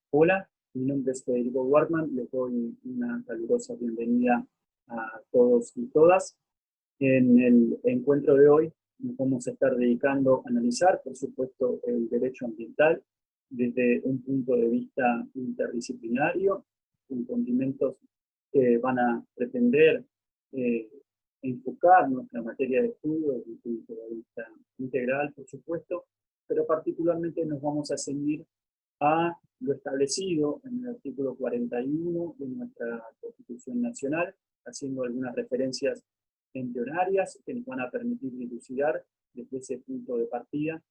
Hola, mi nombre es Federico Wartman, les doy una calurosa bienvenida a todos y todas. En el encuentro de hoy nos vamos a estar dedicando a analizar, por supuesto, el derecho ambiental desde un punto de vista interdisciplinario, con condimentos que van a pretender eh, enfocar nuestra materia de estudio desde un punto de vista integral, por supuesto, pero particularmente nos vamos a ceñir a lo establecido en el artículo 41 de nuestra Constitución Nacional, haciendo algunas referencias embrionarias que nos van a permitir dilucidar desde ese punto de partida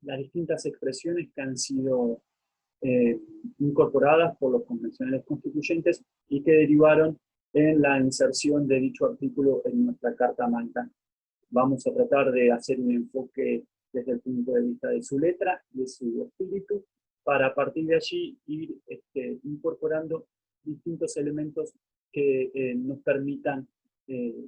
las distintas expresiones que han sido eh, incorporadas por los convencionales constituyentes y que derivaron en la inserción de dicho artículo en nuestra Carta Magna. Vamos a tratar de hacer un enfoque desde el punto de vista de su letra, de su espíritu, para a partir de allí ir incorporando distintos elementos que nos permitan eh,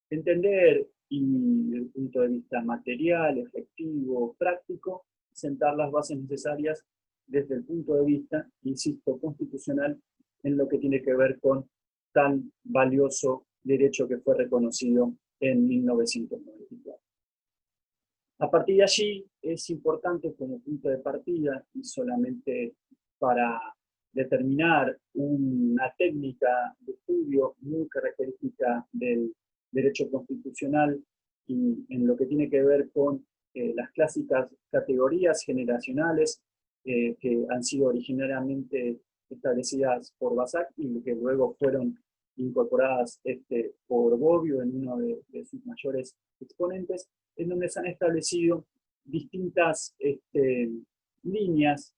entender y desde el punto de vista material, efectivo, práctico, sentar las bases necesarias desde el punto de vista, insisto, constitucional, en lo que tiene que ver con tan valioso derecho que fue reconocido en 1994. A partir de allí es importante como punto de partida, y solamente para determinar una técnica de estudio muy característica del derecho constitucional y en lo que tiene que ver con las clásicas categorías generacionales que han sido originariamente establecidas por Basak y que luego fueron incorporadas por Bobbio en uno de sus mayores exponentes, en donde se han establecido distintas líneas,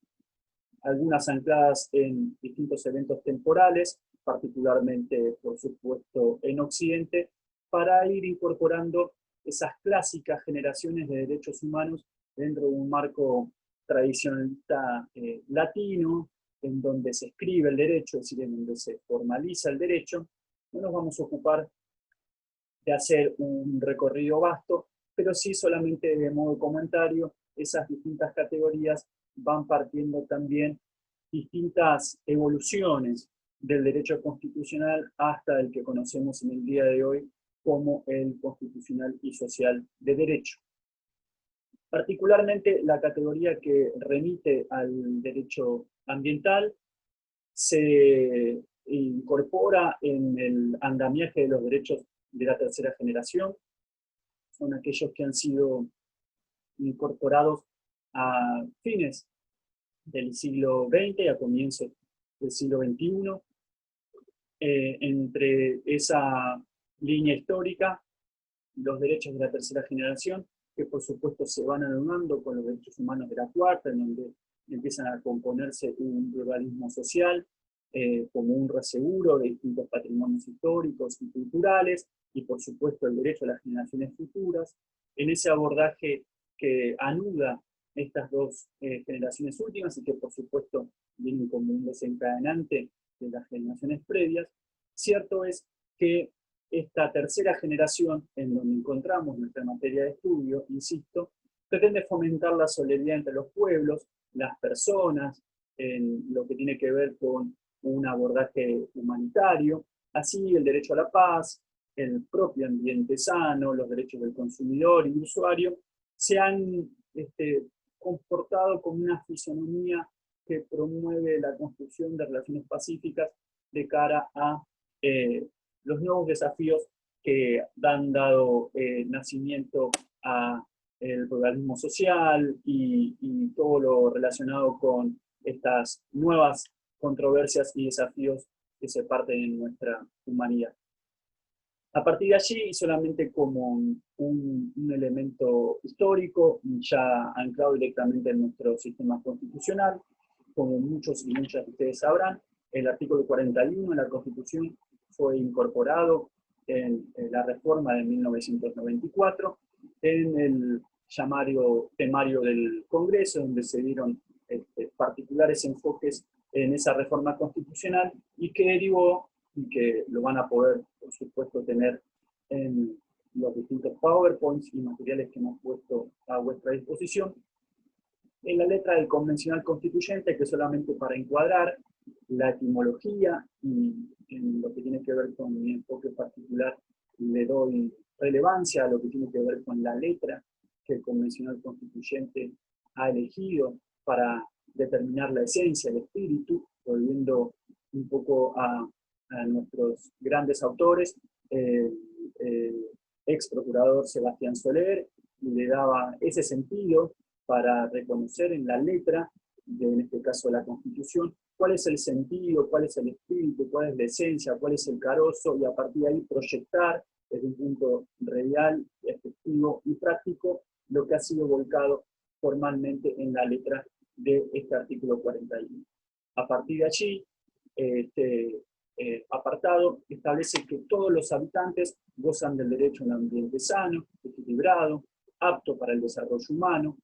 algunas ancladas en distintos eventos temporales, particularmente, por supuesto, en Occidente, para ir incorporando esas clásicas generaciones de derechos humanos dentro de un marco tradicionalista latino, en donde se escribe el derecho, es decir, en donde se formaliza el derecho. No nos vamos a ocupar de hacer un recorrido vasto, pero sí solamente de modo comentario, esas distintas categorías van partiendo también distintas evoluciones del derecho constitucional hasta el que conocemos en el día de hoy como el constitucional y social de derecho. Particularmente la categoría que remite al derecho ambiental se incorpora en el andamiaje de los derechos de la tercera generación, son aquellos que han sido incorporados a fines del siglo XX y a comienzos del siglo XXI. Entre esa línea histórica, los derechos de la tercera generación, que por supuesto se van anudando con los derechos humanos de la cuarta, en donde empiezan a componerse un pluralismo social, como un reaseguro de distintos patrimonios históricos y culturales, y por supuesto el derecho a las generaciones futuras. En ese abordaje que anuda estas dos generaciones últimas y que por supuesto vienen como un desencadenante de las generaciones previas, cierto es que esta tercera generación, en donde encontramos nuestra materia de estudio, insisto, pretende fomentar la solidaridad entre los pueblos, las personas, en lo que tiene que ver con un abordaje humanitario, así el derecho a la paz, el propio ambiente sano, los derechos del consumidor y usuario, se han comportado como una fisonomía que promueve la construcción de relaciones pacíficas de cara a los nuevos desafíos que han dado nacimiento a el pluralismo social y todo lo relacionado con estas nuevas controversias y desafíos que se parten en nuestra humanidad. A partir de allí, y solamente como un elemento histórico, ya anclado directamente en nuestro sistema constitucional, como muchos y muchas de ustedes sabrán, el artículo 41 de la Constitución fue incorporado en la reforma de 1994, en el temario del Congreso, donde se dieron particulares enfoques en esa reforma constitucional y que derivó, y que lo van a poder, por supuesto, tener en los distintos PowerPoints y materiales que hemos puesto a vuestra disposición, en la letra del convencional constituyente, que solamente para encuadrar la etimología y en lo que tiene que ver con mi enfoque particular, le doy relevancia a lo que tiene que ver con la letra que el convencional constituyente ha elegido para determinar la esencia, el espíritu, volviendo un poco a nuestros grandes autores, ex procurador Sebastián Soler, le daba ese sentido para reconocer en la letra, en este caso la Constitución, cuál es el sentido, cuál es el espíritu, cuál es la esencia, cuál es el carozo, y a partir de ahí proyectar desde un punto real, efectivo y práctico lo que ha sido volcado formalmente en la letra de este artículo 41. A partir de allí, este apartado establece que todos los habitantes gozan del derecho a un ambiente sano, equilibrado, apto para el desarrollo humano,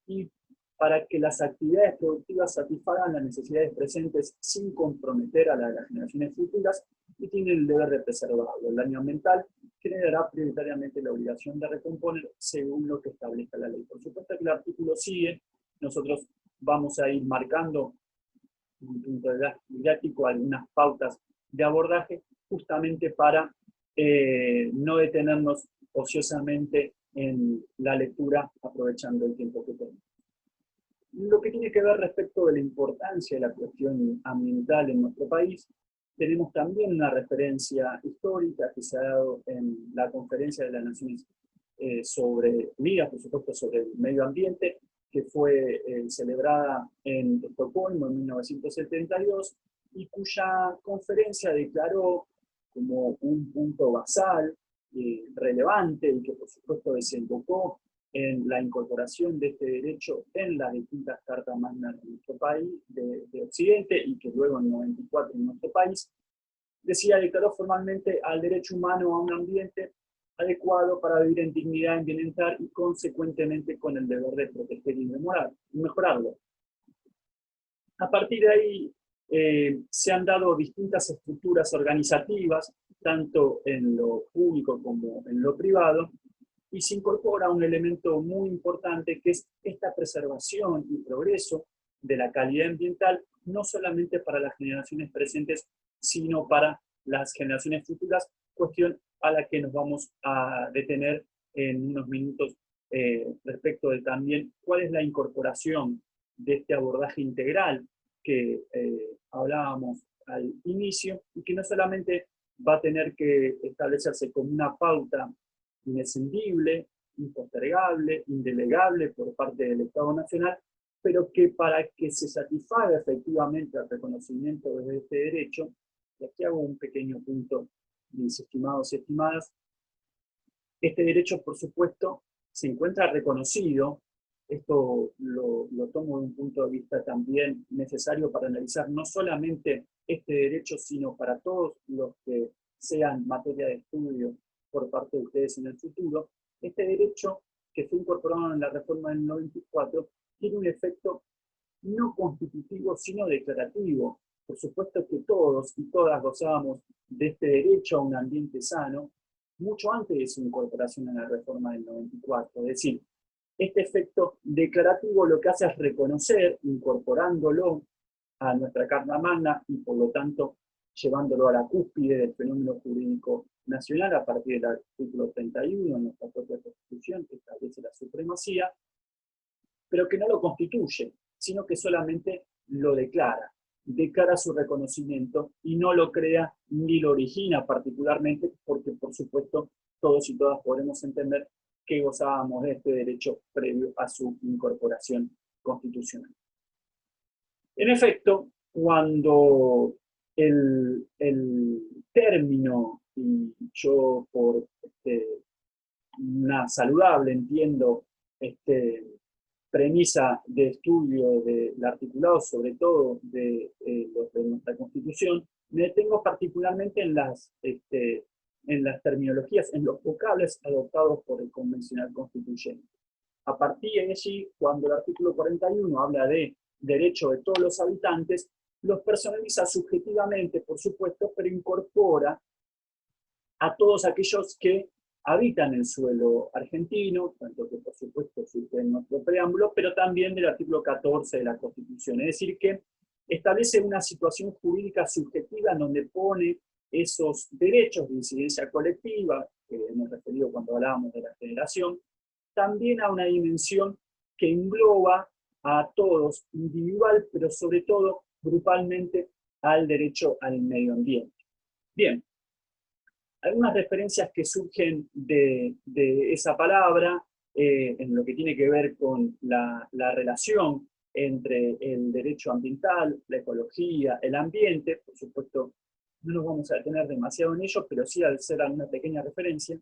y para que las actividades productivas satisfagan las necesidades presentes sin comprometer a las generaciones futuras, y tienen el deber de preservarlo. El daño ambiental generará prioritariamente la obligación de recomponer según lo que establezca la ley. Por supuesto que el artículo sigue, nosotros vamos a ir marcando un punto didáctico algunas pautas de abordaje, justamente para no detenernos ociosamente en la lectura, aprovechando el tiempo que tenemos. Lo que tiene que ver respecto de la importancia de la cuestión ambiental en nuestro país, tenemos también una referencia histórica que se ha dado en la Conferencia de las Naciones Unidas, por supuesto, sobre el medio ambiente, que fue celebrada en Estocolmo en 1972, y cuya conferencia declaró como un punto basal, relevante, y que por supuesto desembocó en la incorporación de este derecho en las distintas cartas magnas de nuestro país, de Occidente, y que luego en 94 en nuestro país, declaró formalmente al derecho humano a un ambiente adecuado para vivir en dignidad, en bienestar, y consecuentemente con el deber de proteger y mejorarlo. A partir de ahí se han dado distintas estructuras organizativas, tanto en lo público como en lo privado, y se incorpora un elemento muy importante, que es esta preservación y progreso de la calidad ambiental, no solamente para las generaciones presentes, sino para las generaciones futuras, cuestión a la que nos vamos a detener en unos minutos respecto de también cuál es la incorporación de este abordaje integral que hablábamos al inicio, y que no solamente va a tener que establecerse como una pauta inescindible, impostergable, indelegable por parte del Estado Nacional, pero que para que se satisfaga efectivamente el reconocimiento de este derecho, y aquí hago un pequeño punto, mis estimados y estimadas, este derecho, por supuesto, se encuentra reconocido. Esto lo tomo de un punto de vista también necesario para analizar no solamente este derecho, sino para todos los que sean materia de estudio por parte de ustedes en el futuro. Este derecho, que fue incorporado en la reforma del 94, tiene un efecto no constitutivo, sino declarativo. Por supuesto que todos y todas gozábamos de este derecho a un ambiente sano mucho antes de su incorporación en la reforma del 94. Es decir, este efecto declarativo lo que hace es reconocer, incorporándolo a nuestra Carta Magna, y por lo tanto llevándolo a la cúspide del fenómeno jurídico nacional a partir del artículo 31 de nuestra propia Constitución, que establece la supremacía, pero que no lo constituye, sino que solamente lo declara su reconocimiento, y no lo crea ni lo origina particularmente, porque por supuesto todos y todas podemos entender que gozábamos de este derecho previo a su incorporación constitucional. En efecto, cuando el término, y yo por una saludable entiendo premisa de estudio del articulado, sobre todo de nuestra Constitución, me detengo particularmente en las terminologías, en los vocables adoptados por el convencional constituyente. A partir de allí, cuando el artículo 41 habla de derecho de todos los habitantes, los personaliza subjetivamente, por supuesto, pero incorpora a todos aquellos que habitan el suelo argentino, tanto que por supuesto surge en nuestro preámbulo, pero también del artículo 14 de la Constitución. Es decir, que establece una situación jurídica subjetiva en donde pone esos derechos de incidencia colectiva, que hemos referido cuando hablábamos de la generación, también a una dimensión que engloba a todos, individual, pero sobre todo grupalmente al derecho al medio ambiente. Bien, algunas referencias que surgen de esa palabra en lo que tiene que ver con la relación entre el derecho ambiental, la ecología, el ambiente. Por supuesto, no nos vamos a detener demasiado en ello, pero sí al ser una pequeña referencia.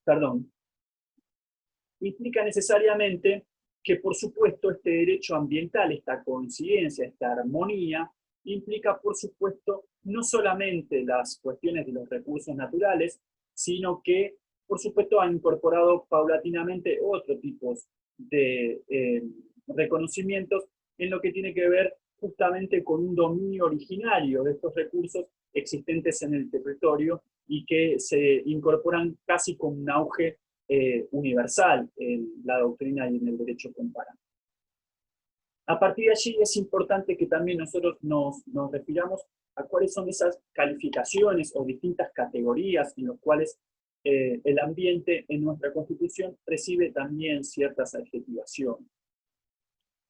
Perdón. Implica necesariamente que, por supuesto, este derecho ambiental, esta coincidencia, esta armonía, implica, por supuesto, no solamente las cuestiones de los recursos naturales, sino que, por supuesto, ha incorporado paulatinamente otros tipos de reconocimientos en lo que tiene que ver justamente con un dominio originario de estos recursos existentes en el territorio y que se incorporan casi con un auge universal en la doctrina y en el derecho comparado. A partir de allí es importante que también nosotros nos refiramos a cuáles son esas calificaciones o distintas categorías en las cuales el ambiente en nuestra Constitución recibe también ciertas adjetivaciones.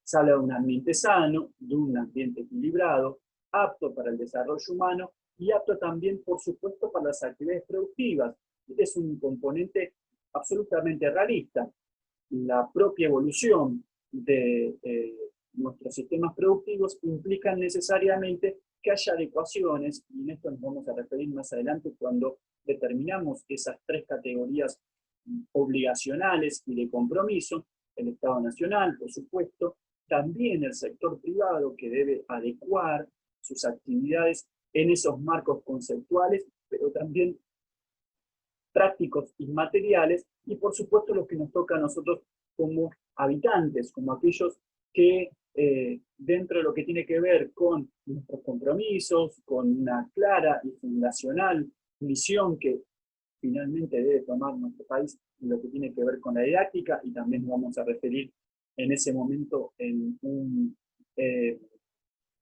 Se habla de un ambiente sano, de un ambiente equilibrado, apto para el desarrollo humano y apto también, por supuesto, para las actividades productivas. Este es un componente absolutamente realista. La propia evolución de nuestros sistemas productivos implican necesariamente que haya adecuaciones, y en esto nos vamos a referir más adelante cuando determinamos esas tres categorías obligacionales y de compromiso, el Estado Nacional, por supuesto, también el sector privado que debe adecuar sus actividades en esos marcos conceptuales, pero también prácticos y materiales, y por supuesto lo que nos toca a nosotros como habitantes, como aquellos que dentro de lo que tiene que ver con nuestros compromisos, con una clara y fundacional misión que finalmente debe tomar nuestro país en lo que tiene que ver con la didáctica, y también nos vamos a referir en ese momento en un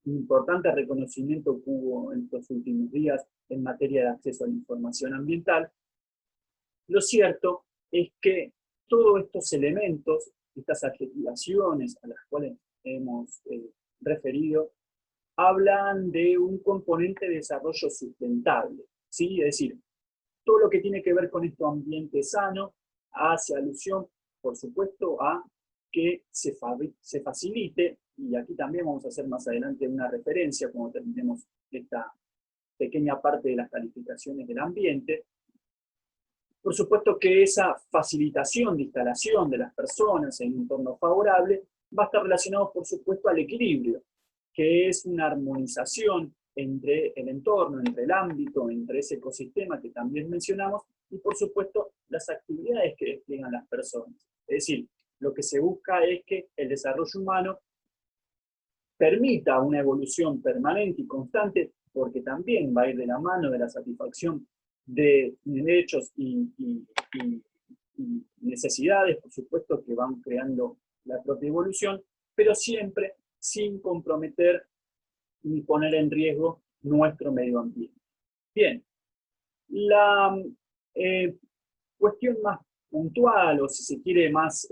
importante reconocimiento que hubo en estos últimos días en materia de acceso a la información ambiental. Lo cierto es que todos estos elementos, estas adjetivaciones a las cuales hemos referido, hablan de un componente de desarrollo sustentable, ¿sí? Es decir, todo lo que tiene que ver con este ambiente sano hace alusión, por supuesto, a que se facilite, y aquí también vamos a hacer más adelante una referencia cuando terminemos esta pequeña parte de las calificaciones del ambiente. Por supuesto que esa facilitación de instalación de las personas en un entorno favorable va a estar relacionado, por supuesto, al equilibrio, que es una armonización entre el entorno, entre el ámbito, entre ese ecosistema que también mencionamos, y por supuesto las actividades que despliegan las personas. Es decir, lo que se busca es que el desarrollo humano permita una evolución permanente y constante, porque también va a ir de la mano de la satisfacción de derechos y necesidades, por supuesto, que van creando la propia evolución, pero siempre sin comprometer ni poner en riesgo nuestro medio ambiente. Bien, la cuestión más puntual, o si se quiere más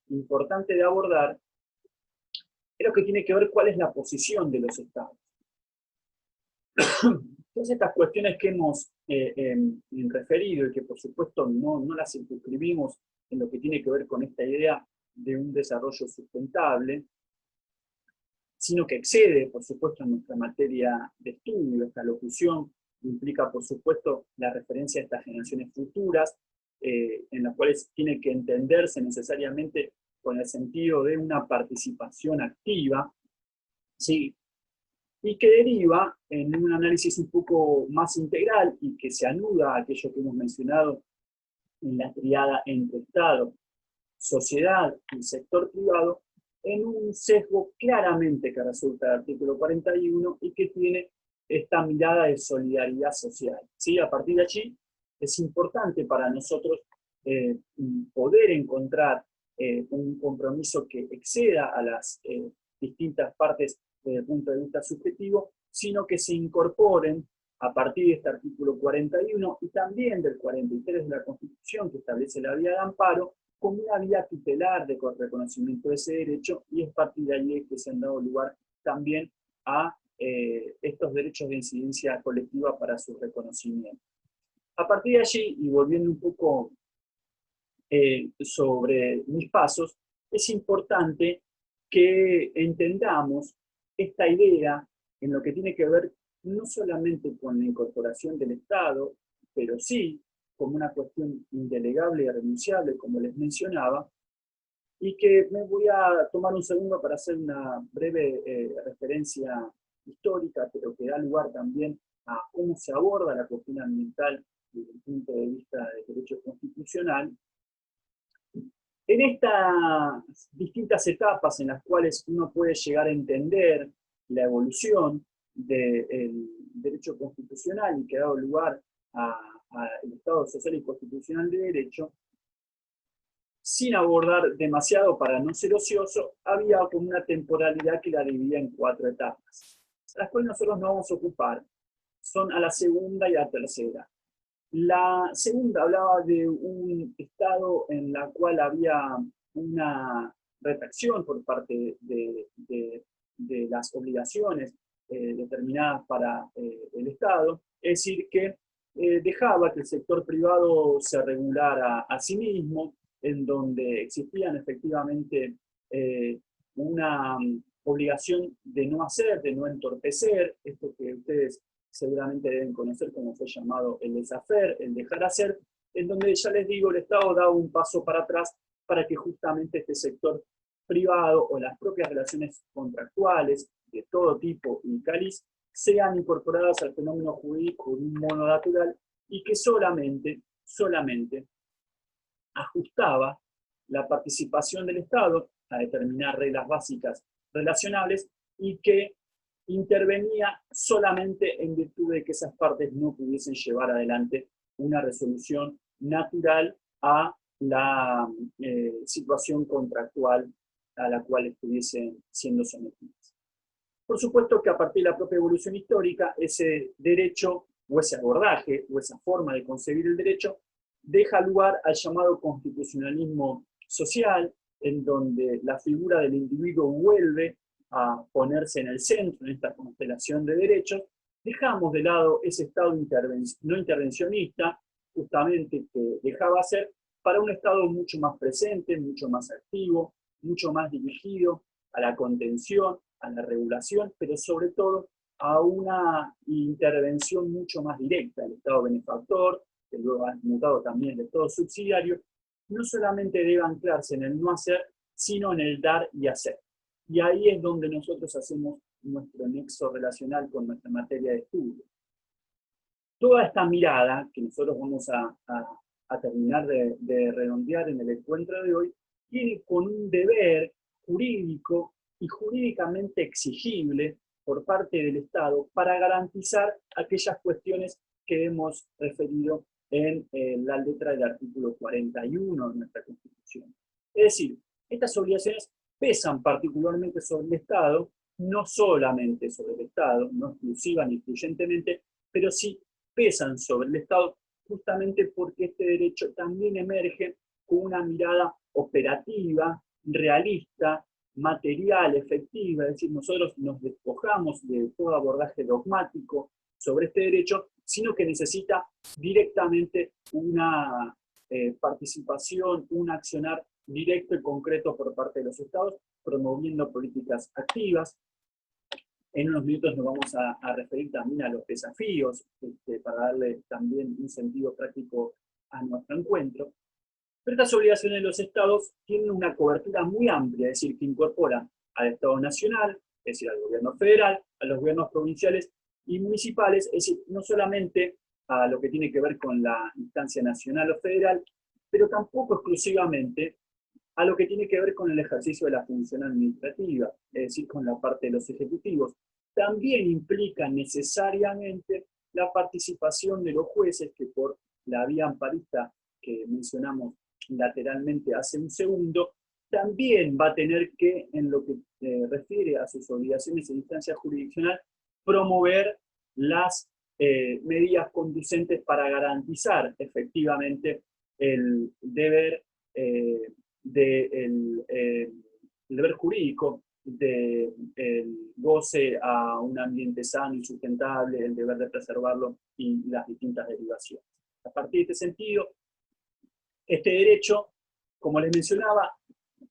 importante de abordar, es lo que tiene que ver cuál es la posición de los estados. Todas estas cuestiones que hemos referido y que por supuesto no las circunscribimos en lo que tiene que ver con esta idea de un desarrollo sustentable, sino que excede, por supuesto, en nuestra materia de estudio. Esta locución implica, por supuesto, la referencia a estas generaciones futuras, en las cuales tiene que entenderse necesariamente con el sentido de una participación activa, ¿sí? Y que deriva en un análisis un poco más integral y que se anuda a aquello que hemos mencionado en la triada entre Estado, sociedad y sector privado, en un sesgo claramente que resulta del artículo 41 y que tiene esta mirada de solidaridad social, ¿sí? A partir de allí es importante para nosotros poder encontrar un compromiso que exceda a las distintas partes desde el punto de vista subjetivo, sino que se incorporen a partir de este artículo 41 y también del 43 de la Constitución, que establece la vía de amparo, como una vía tutelar de reconocimiento de ese derecho, y es a partir de allí que se han dado lugar también a estos derechos de incidencia colectiva para su reconocimiento. A partir de allí, y volviendo un poco sobre mis pasos, es importante que entendamos esta idea en lo que tiene que ver no solamente con la incorporación del Estado, pero sí como una cuestión indelegable y irrenunciable, como les mencionaba, y que me voy a tomar un segundo para hacer una breve referencia histórica, pero que da lugar también a cómo se aborda la cuestión ambiental desde el punto de vista del derecho constitucional. En estas distintas etapas en las cuales uno puede llegar a entender la evolución del derecho constitucional y que ha dado lugar al Estado social y constitucional de derecho, sin abordar demasiado para no ser ocioso, había como una temporalidad que la dividía en 4 etapas, las cuales nosotros nos vamos a ocupar. Son a la segunda y a la tercera. La segunda hablaba de un estado en la cual había una retracción por parte de las obligaciones determinadas para el Estado, es decir, que dejaba que el sector privado se regulara a sí mismo, en donde existían efectivamente una obligación de no hacer, de no entorpecer, esto que ustedes seguramente deben conocer como fue llamado el laissez-faire, el dejar hacer, en donde ya les digo, el Estado da un paso para atrás para que justamente este sector privado o las propias relaciones contractuales de todo tipo y cáliz sean incorporadas al fenómeno jurídico de un modo natural y que solamente ajustaba la participación del Estado a determinar reglas básicas relacionables y que intervenía solamente en virtud de que esas partes no pudiesen llevar adelante una resolución natural a la situación contractual a la cual estuviesen siendo sometidas. Por supuesto que a partir de la propia evolución histórica, ese derecho o ese abordaje o esa forma de concebir el derecho deja lugar al llamado constitucionalismo social, en donde la figura del individuo vuelve a ponerse en el centro en esta constelación de derechos. Dejamos de lado ese estado no intervencionista, justamente que dejaba ser, para un estado mucho más presente, mucho más activo, mucho más dirigido a la contención, a la regulación, pero sobre todo a una intervención mucho más directa. El Estado benefactor, que luego ha mutado también de todo subsidiario, no solamente debe anclarse en el no hacer, sino en el dar y hacer. Y ahí es donde nosotros hacemos nuestro nexo relacional con nuestra materia de estudio. Toda esta mirada, que nosotros vamos a terminar de redondear en el encuentro de hoy, tiene con un deber jurídico y jurídicamente exigible por parte del Estado para garantizar aquellas cuestiones que hemos referido en la letra del artículo 41 de nuestra Constitución. Es decir, estas obligaciones pesan particularmente sobre el Estado, no solamente sobre el Estado, no exclusiva ni excluyentemente, pero sí pesan sobre el Estado justamente porque este derecho también emerge con una mirada operativa, realista, material, efectiva, es decir, nosotros nos despojamos de todo abordaje dogmático sobre este derecho, sino que necesita directamente una participación, un accionar directo y concreto por parte de los Estados, promoviendo políticas activas. En unos minutos nos vamos a referir también a los desafíos, para darle también un sentido práctico a nuestro encuentro. Pero estas obligaciones de los Estados tienen una cobertura muy amplia, es decir, que incorporan al Estado Nacional, es decir, al gobierno federal, a los gobiernos provinciales y municipales, es decir, no solamente a lo que tiene que ver con la instancia nacional o federal, pero tampoco exclusivamente a lo que tiene que ver con el ejercicio de la función administrativa, es decir, con la parte de los ejecutivos. también implica necesariamente la participación de los jueces, que por la vía amparista que mencionamos lateralmente hace un segundo, también va a tener que, en lo que refiere a sus obligaciones en instancia jurisdiccional, promover las medidas conducentes para garantizar efectivamente el deber, el deber jurídico del goce a un ambiente sano y sustentable, el deber de preservarlo y las distintas derivaciones. A partir de este sentido, este derecho, como les mencionaba,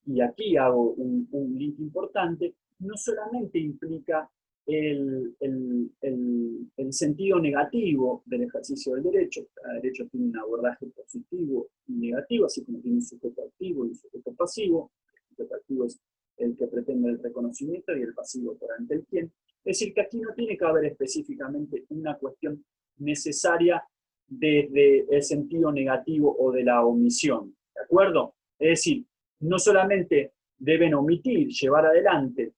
y aquí hago un link importante, no solamente implica el sentido negativo del ejercicio del derecho. Cada derecho tiene un abordaje positivo y negativo, así como tiene un sujeto activo y un sujeto pasivo. El sujeto activo es el que pretende el reconocimiento y el pasivo por ante el quien. Es decir, que aquí no tiene que haber específicamente una cuestión necesaria desde el sentido negativo o de la omisión, ¿de acuerdo? Es decir, no solamente deben omitir, llevar adelante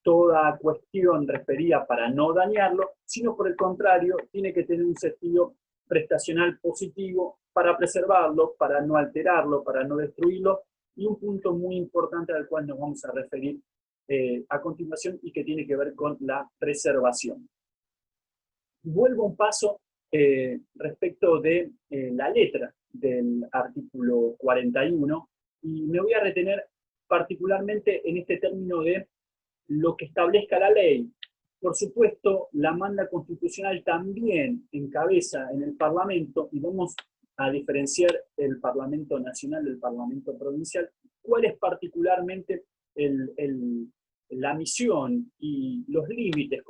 toda cuestión referida para no dañarlo, sino por el contrario, tiene que tener un sentido prestacional positivo para preservarlo, para no alterarlo, para no destruirlo, y un punto muy importante al cual nos vamos a referir a continuación y que tiene que ver con la preservación. Vuelvo un paso respecto de la letra del artículo 41 y me voy a retener particularmente en este término de lo que establezca la ley. Por supuesto, la manda constitucional también encabeza en el Parlamento, y vamos a diferenciar el Parlamento Nacional del Parlamento Provincial, cuál es particularmente la misión y los límites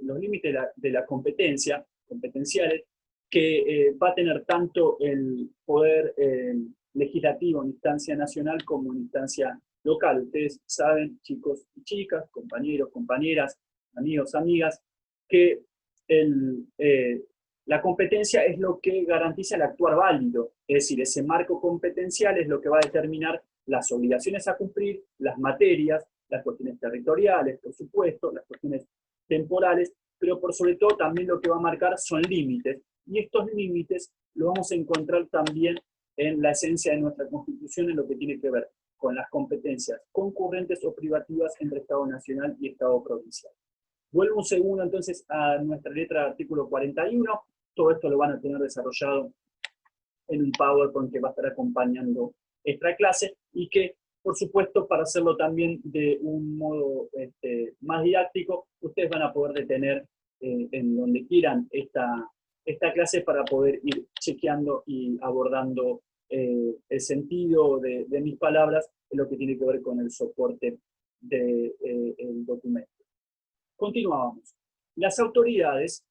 los límites de la competencia, competenciales, que va a tener tanto el poder legislativo en instancia nacional como en instancia local. Ustedes saben, chicos y chicas, compañeros, compañeras, amigos, amigas, que la competencia es lo que garantiza el actuar válido, es decir, ese marco competencial es lo que va a determinar las obligaciones a cumplir, las materias, las cuestiones territoriales, por supuesto, las cuestiones temporales, pero por sobre todo también lo que va a marcar son límites, y estos límites los vamos a encontrar también en la esencia de nuestra Constitución en lo que tiene que ver con las competencias concurrentes o privativas entre Estado Nacional y Estado Provincial. Vuelvo un segundo entonces a nuestra letra del artículo 41, todo esto lo van a tener desarrollado en un PowerPoint que va a estar acompañando esta clase y que, por supuesto, para hacerlo también de un modo más didáctico, ustedes van a poder detener en donde quieran esta clase para poder ir chequeando y abordando el sentido de mis palabras en lo que tiene que ver con el soporte del documento. Continuamos. Las autoridades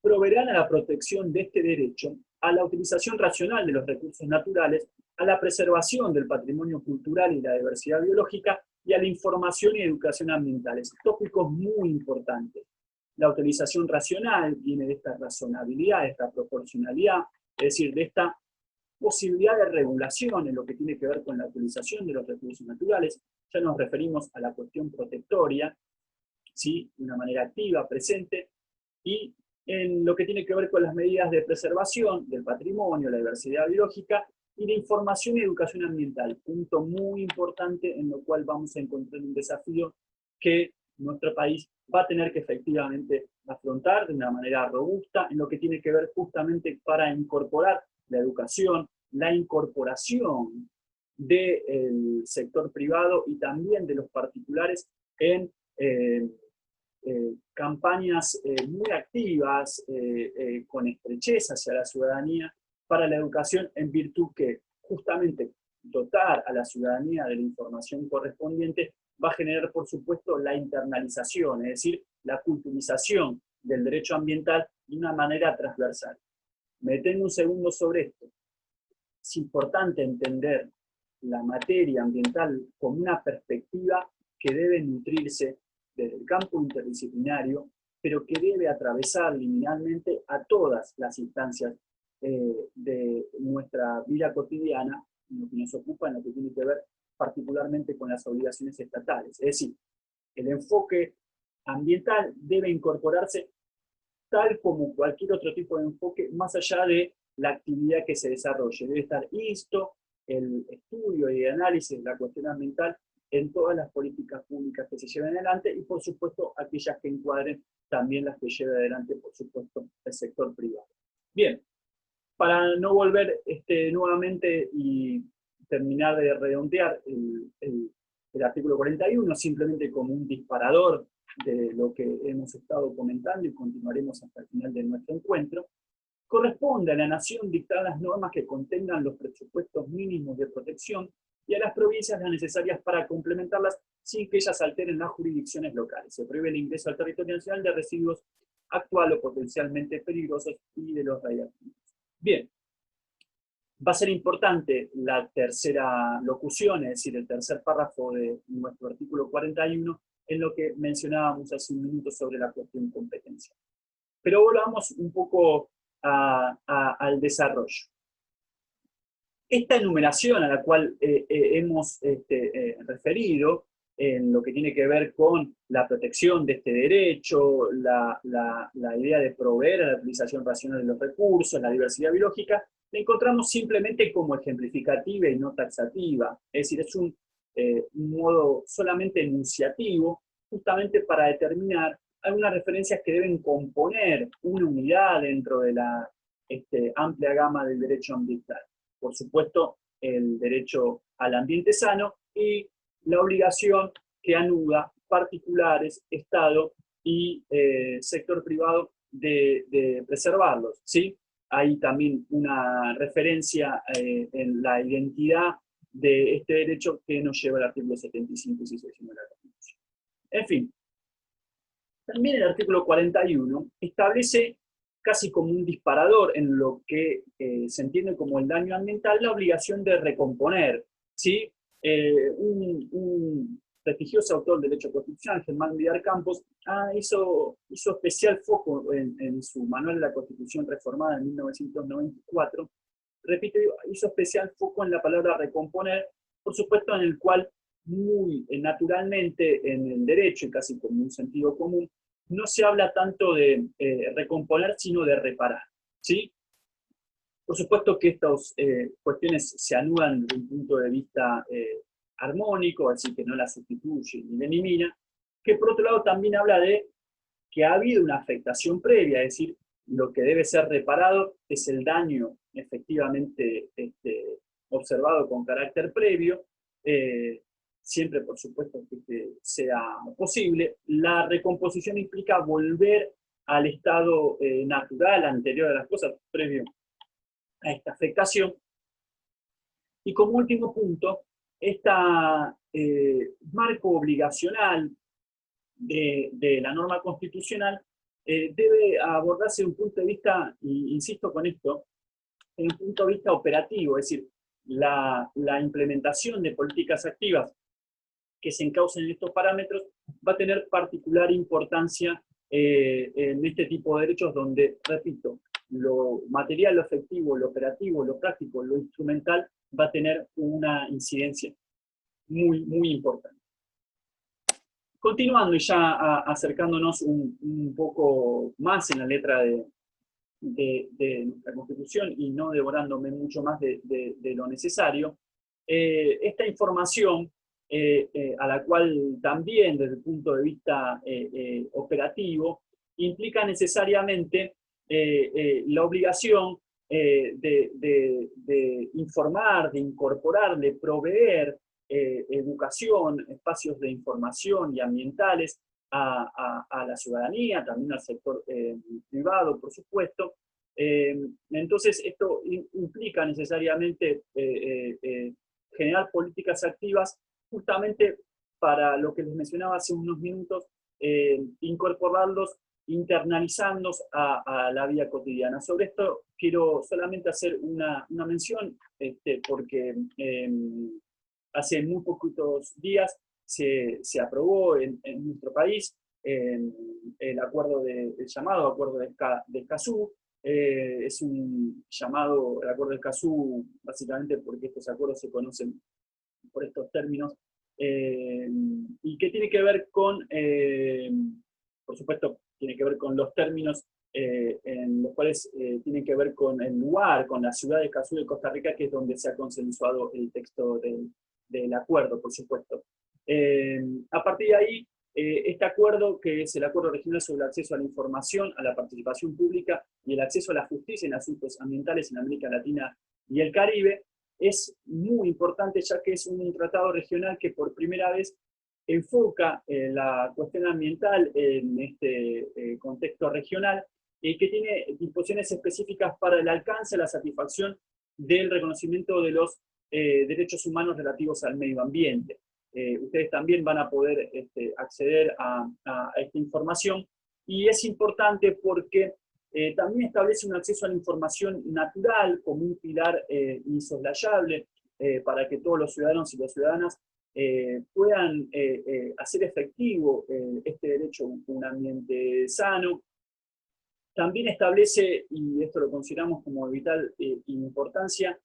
proveerán a la protección de este derecho, a la utilización racional de los recursos naturales, a la preservación del patrimonio cultural y la diversidad biológica, y a la información y educación ambientales. Tópicos muy importantes. La utilización racional viene de esta razonabilidad, de esta proporcionalidad, es decir, de esta posibilidad de regulación en lo que tiene que ver con la utilización de los recursos naturales. Ya nos referimos a la cuestión protectoria, ¿sí? De una manera activa, presente, y en lo que tiene que ver con las medidas de preservación del patrimonio, la diversidad biológica, y de información y educación ambiental. Punto muy importante en lo cual vamos a encontrar un desafío que nuestro país va a tener que efectivamente afrontar de una manera robusta en lo que tiene que ver justamente para incorporar la educación, la incorporación del sector privado y también de los particulares en campañas muy activas, con estrechez hacia la ciudadanía para la educación, en virtud que justamente dotar a la ciudadanía de la información correspondiente va a generar, por supuesto, la internalización, es decir, la culturización del derecho ambiental de una manera transversal. Me detengo un segundo sobre esto. Es importante entender la materia ambiental como una perspectiva que debe nutrirse desde el campo interdisciplinario, pero que debe atravesar liminalmente a todas las instancias de nuestra vida cotidiana, en lo que nos ocupa, en lo que tiene que ver particularmente con las obligaciones estatales. Es decir, El enfoque ambiental debe incorporarse tal como cualquier otro tipo de enfoque, más allá de la actividad que se desarrolle. Debe estar ISTO, el estudio y análisis de la cuestión ambiental en todas las políticas públicas que se lleven adelante y, por supuesto, aquellas que encuadren también las que lleve adelante, por supuesto, el sector privado. Bien, para no volver nuevamente y terminar de redondear el artículo 41, simplemente como un disparador de lo que hemos estado comentando y continuaremos hasta el final de nuestro encuentro, corresponde a la Nación dictar las normas que contengan los presupuestos mínimos de protección y a las provincias las necesarias para complementarlas sin que ellas alteren las jurisdicciones locales. Se prohíbe el ingreso al territorio nacional de residuos actual o potencialmente peligrosos y de los radiactivos. Bien, va a ser importante la tercera locución, es decir, el tercer párrafo de nuestro artículo 41, en lo que mencionábamos hace un minuto sobre la cuestión competencial. Pero volvamos un poco al desarrollo. Esta enumeración a la cual hemos referido, en lo que tiene que ver con la protección de este derecho, la idea de proveer a la utilización racional de los recursos, la diversidad biológica, la encontramos simplemente como ejemplificativa y no taxativa. Es decir, es un modo solamente enunciativo, justamente para determinar algunas referencias que deben componer una unidad dentro de la amplia gama del derecho ambiental. Por supuesto, el derecho al ambiente sano y la obligación que anuda particulares, Estado y sector privado de preservarlos, ¿sí? Hay también una referencia en la identidad de este derecho que nos lleva al artículo 75 y 69 de la Constitución. En fin, también el artículo 41 establece casi como un disparador en lo que se entiende como el daño ambiental, la obligación de recomponer, ¿sí? Un prestigioso autor del derecho constitucional, Germán Vidal Campos, hizo especial foco en su Manual de la Constitución Reformada en 1994, repito, hizo especial foco en la palabra recomponer, por supuesto en el cual muy naturalmente en el derecho, y casi como un sentido común, no se habla tanto de recomponer, sino de reparar, ¿sí? Por supuesto que estas cuestiones se anudan desde un punto de vista armónico, así que no la sustituye ni la elimina, que por otro lado también habla de que ha habido una afectación previa, es decir, lo que debe ser reparado es el daño efectivamente observado con carácter previo, siempre por supuesto que sea posible. La recomposición implica volver al estado natural anterior a las cosas, previo a esta afectación. Y como último punto, este marco obligacional de la norma constitucional debe abordarse desde un punto de vista, y insisto con esto, desde un punto de vista operativo, es decir, la implementación de políticas activas que se encaucen en estos parámetros va a tener particular importancia en este tipo de derechos donde, repito, lo material, lo efectivo, lo operativo, lo práctico, lo instrumental va a tener una incidencia muy, muy importante. Continuando y ya acercándonos un poco más en la letra de nuestra Constitución y no devorándome mucho más de lo necesario, esta información a la cual también desde el punto de vista operativo implica necesariamente la obligación de informar, de incorporar, de proveer educación, espacios de información y ambientales a la ciudadanía, también al sector privado, por supuesto. Entonces, esto implica necesariamente generar políticas activas justamente para lo que les mencionaba hace unos minutos, incorporarlos, internalizarlos a la vida cotidiana. Sobre esto quiero solamente hacer una mención, porque hace muy poquitos días se aprobó en nuestro país el acuerdo el llamado acuerdo de Escazú. Es un llamado, el acuerdo de Escazú, básicamente porque estos acuerdos se conocen por estos términos, y que tiene que ver con, por supuesto, tiene que ver con los términos en los cuales tienen que ver con el lugar, con la ciudad de Escazú de Costa Rica, que es donde se ha consensuado el texto del acuerdo, por supuesto. A partir de ahí, este acuerdo, que es el Acuerdo Regional sobre el Acceso a la Información, a la Participación Pública y el Acceso a la Justicia en Asuntos Ambientales en América Latina y el Caribe, es muy importante ya que es un tratado regional que por primera vez enfoca la cuestión ambiental en este contexto regional y que tiene disposiciones específicas para el alcance, la satisfacción del reconocimiento de los derechos humanos relativos al medio ambiente. Ustedes también van a poder acceder a esta información, y es importante porque también establece un acceso a la información natural como un pilar insoslayable para que todos los ciudadanos y las ciudadanas puedan hacer efectivo este derecho a un ambiente sano. También establece, y esto lo consideramos como de vital importancia,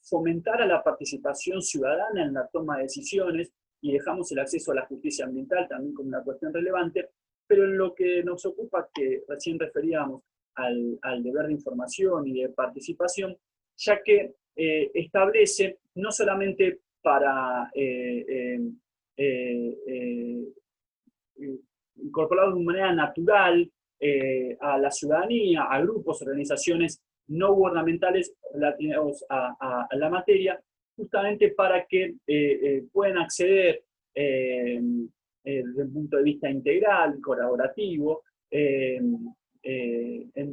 fomentar a la participación ciudadana en la toma de decisiones, y dejamos el acceso a la justicia ambiental también como una cuestión relevante, pero en lo que nos ocupa, que recién referíamos al deber de información y de participación, ya que establece no solamente para incorporarlo de manera natural a la ciudadanía, a grupos, organizaciones no gubernamentales relativos a la materia, justamente para que puedan acceder desde un punto de vista integral, colaborativo, en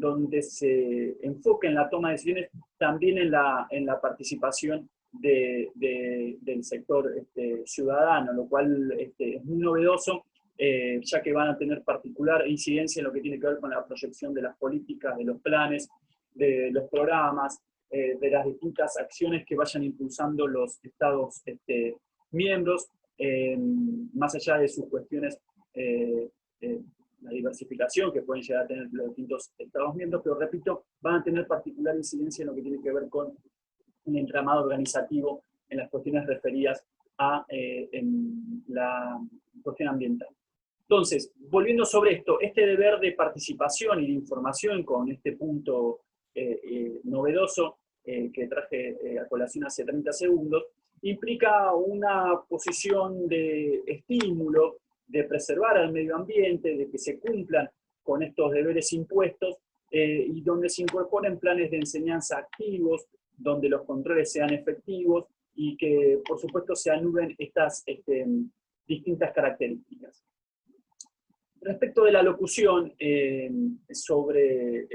donde se enfoque en la toma de decisiones, también en la participación del sector ciudadano, lo cual es muy novedoso, ya que van a tener particular incidencia en lo que tiene que ver con la proyección de las políticas, de los planes, de los programas, de las distintas acciones que vayan impulsando los Estados miembros, más allá de sus cuestiones, la diversificación que pueden llegar a tener los distintos Estados miembros, pero repito, van a tener particular incidencia en lo que tiene que ver con un entramado organizativo en las cuestiones referidas a en la cuestión ambiental. Entonces, volviendo sobre esto, este deber de participación y de información con este punto novedoso que traje a colación hace 30 segundos, implica una posición de estímulo, de preservar al medio ambiente, de que se cumplan con estos deberes impuestos, y donde se incorporen planes de enseñanza activos, donde los controles sean efectivos y que, por supuesto, se anulen estas distintas características. Respecto de la locución, sobre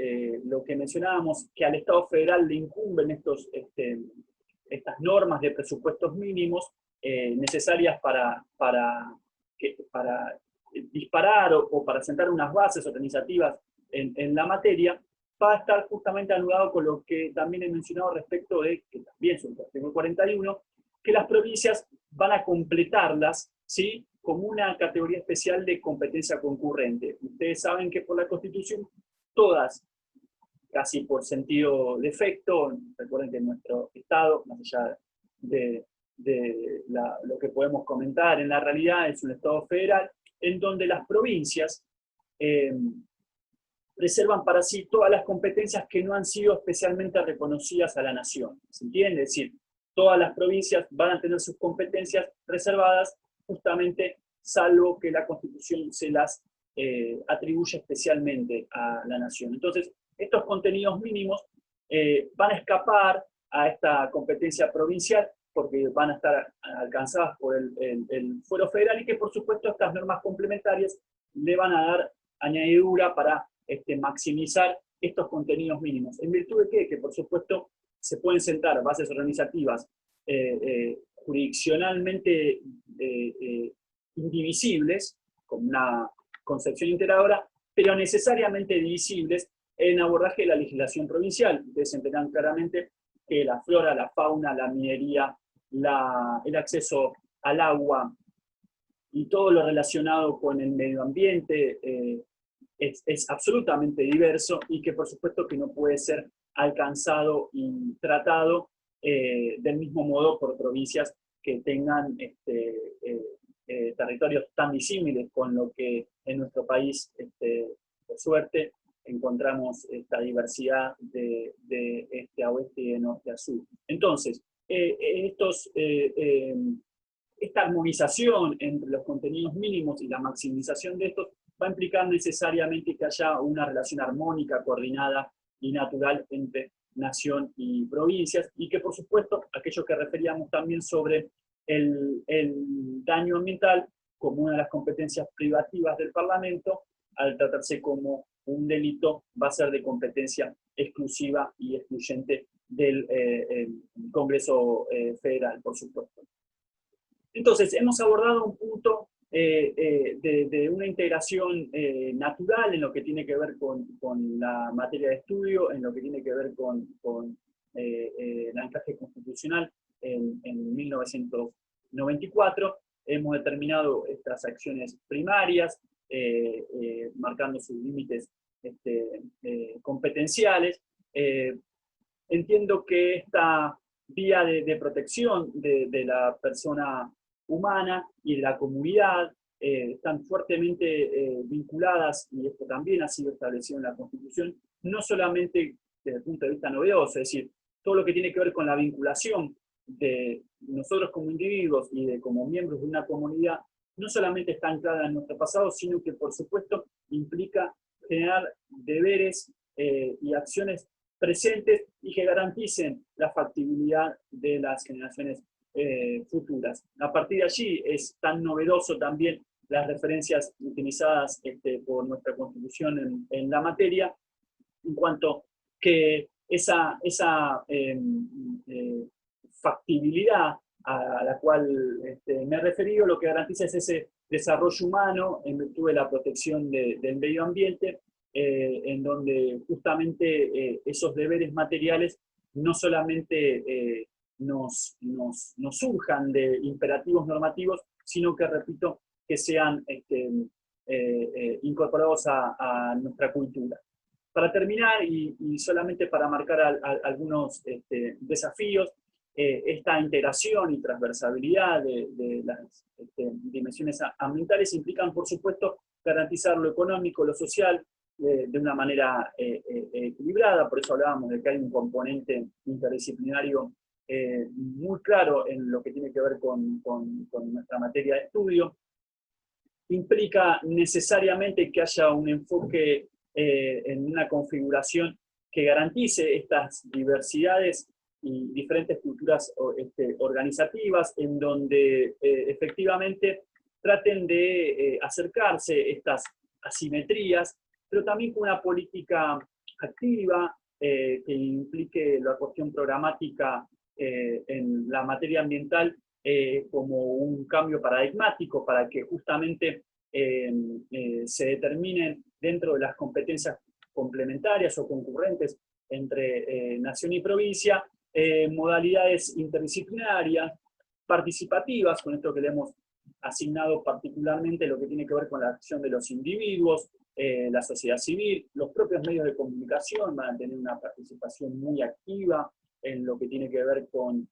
lo que mencionábamos, que al Estado federal le incumben estas normas de presupuestos mínimos necesarias para disparar o para sentar unas bases organizativas en la materia, va a estar justamente anudado con lo que también he mencionado respecto de, que también es un artículo 41, que las provincias van a completarlas, ¿sí?, como una categoría especial de competencia concurrente. Ustedes saben que por la Constitución, todas, casi por sentido de efecto, recuerden que nuestro Estado, más allá de lo que podemos comentar en la realidad, es un Estado federal, en donde las provincias reservan para sí todas las competencias que no han sido especialmente reconocidas a la nación. ¿Se entiende? Es decir, todas las provincias van a tener sus competencias reservadas, justamente salvo que la Constitución se las atribuye especialmente a la nación. Entonces, estos contenidos mínimos van a escapar a esta competencia provincial porque van a estar alcanzadas por el fuero federal, y que por supuesto estas normas complementarias le van a dar añadidura para maximizar estos contenidos mínimos. ¿En virtud de qué? Que por supuesto se pueden sentar bases organizativas jurisdiccionalmente indivisibles, con una concepción integradora, pero necesariamente divisibles en abordaje de la legislación provincial. Ustedes entenderán claramente que la flora, la fauna, la minería, el acceso al agua y todo lo relacionado con el medio ambiente es absolutamente diverso, y que por supuesto que no puede ser alcanzado y tratado del mismo modo por provincias que tengan territorios tan disímiles, con lo que en nuestro país, por suerte, encontramos esta diversidad de este a oeste y de norte a sur. Entonces, esta armonización entre los contenidos mínimos y la maximización de estos va a implicar necesariamente que haya una relación armónica, coordinada y natural entre nación y provincias, y que por supuesto aquello que referíamos también sobre el daño ambiental como una de las competencias privativas del Parlamento, al tratarse como un delito, va a ser de competencia exclusiva y excluyente del Congreso Federal, por supuesto. Entonces, hemos abordado un punto de una integración natural en lo que tiene que ver con la materia de estudio, en lo que tiene que ver con el anclaje constitucional en 1994. Hemos determinado estas acciones primarias, marcando sus límites competenciales. Entiendo que esta vía de protección de la persona humana y de la comunidad están fuertemente vinculadas, y esto también ha sido establecido en la Constitución, no solamente desde el punto de vista novedoso, es decir, todo lo que tiene que ver con la vinculación de nosotros como individuos y como miembros de una comunidad, no solamente está anclada en nuestro pasado, sino que por supuesto implica generar deberes y acciones presentes y que garanticen la factibilidad de las generaciones futuras. A partir de allí es tan novedoso también las referencias utilizadas por nuestra Constitución en la materia, en cuanto que esa factibilidad a la cual me he referido, lo que garantiza es ese desarrollo humano en virtud de la protección del medio ambiente, en donde justamente esos deberes materiales no solamente nos surjan de imperativos normativos, sino que, repito, que sean incorporados a nuestra cultura. Para terminar, y solamente para marcar algunos desafíos, esta integración y transversalidad de las dimensiones ambientales implican, por supuesto, garantizar lo económico, lo social, de una manera equilibrada. Por eso hablábamos de que hay un componente interdisciplinario muy claro en lo que tiene que ver con nuestra materia de estudio. Implica necesariamente que haya un enfoque en una configuración que garantice estas diversidades y diferentes culturas organizativas, en donde efectivamente traten de acercarse estas asimetrías, pero también con una política activa que implique la cuestión programática en la materia ambiental como un cambio paradigmático para que justamente se determinen dentro de las competencias complementarias o concurrentes entre nación y provincia, modalidades interdisciplinarias, participativas, con esto que le hemos asignado particularmente lo que tiene que ver con la acción de los individuos, la sociedad civil, los propios medios de comunicación van a tener una participación muy activa en lo que tiene que ver con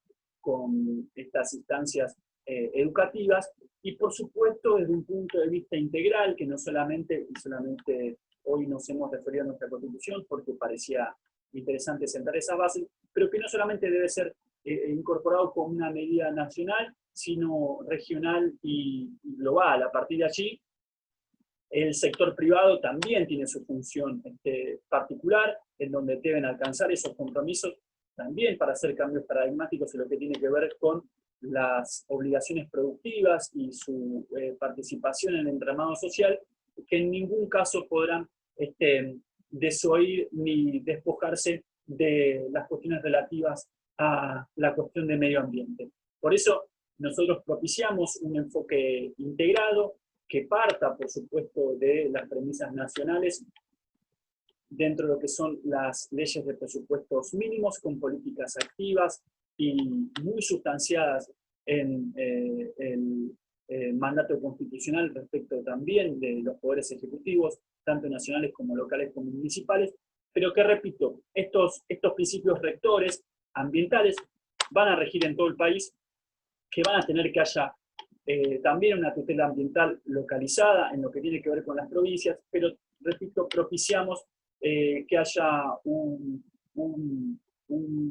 estas instancias educativas, y por supuesto desde un punto de vista integral, que no solamente hoy nos hemos referido a nuestra Constitución porque parecía interesante sentar esa base, pero que no solamente debe ser incorporado como una medida nacional, sino regional y global. A partir de allí, el sector privado también tiene su función particular, en donde deben alcanzar esos compromisos también para hacer cambios paradigmáticos en lo que tiene que ver con las obligaciones productivas y su participación en el entramado social, que en ningún caso podrán desoír ni despojarse de las cuestiones relativas a la cuestión de medio ambiente. Por eso nosotros propiciamos un enfoque integrado que parta, por supuesto, de las premisas nacionales dentro de lo que son las leyes de presupuestos mínimos, con políticas activas y muy sustanciadas en el mandato constitucional respecto también de los poderes ejecutivos, tanto nacionales como locales como municipales, pero que, repito, estos principios rectores ambientales van a regir en todo el país que van a tener que haya también una tutela ambiental localizada en lo que tiene que ver con las provincias, pero, repito, propiciamos que haya un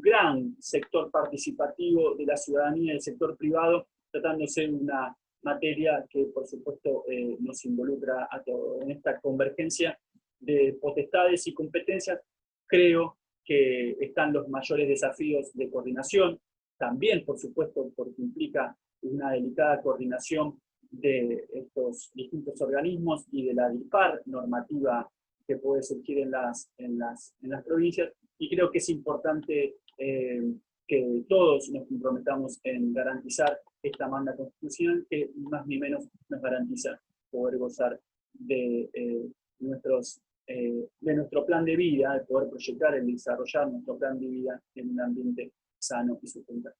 gran sector participativo de la ciudadanía y del sector privado, tratándose de una materia que, por supuesto, nos involucra a todos. En esta convergencia de potestades y competencias, creo que están los mayores desafíos de coordinación, también, por supuesto, porque implica una delicada coordinación de estos distintos organismos y de la dispar normativa que puede surgir en las provincias, y creo que es importante que todos nos comprometamos en garantizar esta manda constitucional que más ni menos nos garantiza poder gozar de, de nuestro plan de vida, de poder proyectar y desarrollar nuestro plan de vida en un ambiente sano y sustentable.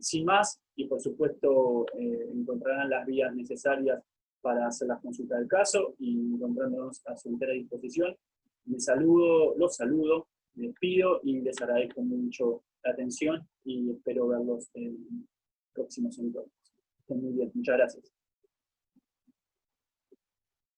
Sin más, y por supuesto encontrarán las vías necesarias para hacer las consultas del caso, y encontrándonos a su entera disposición. Los saludo, les pido y les agradezco mucho la atención y espero verlos en próximos encuentros. Estén muy bien, muchas gracias.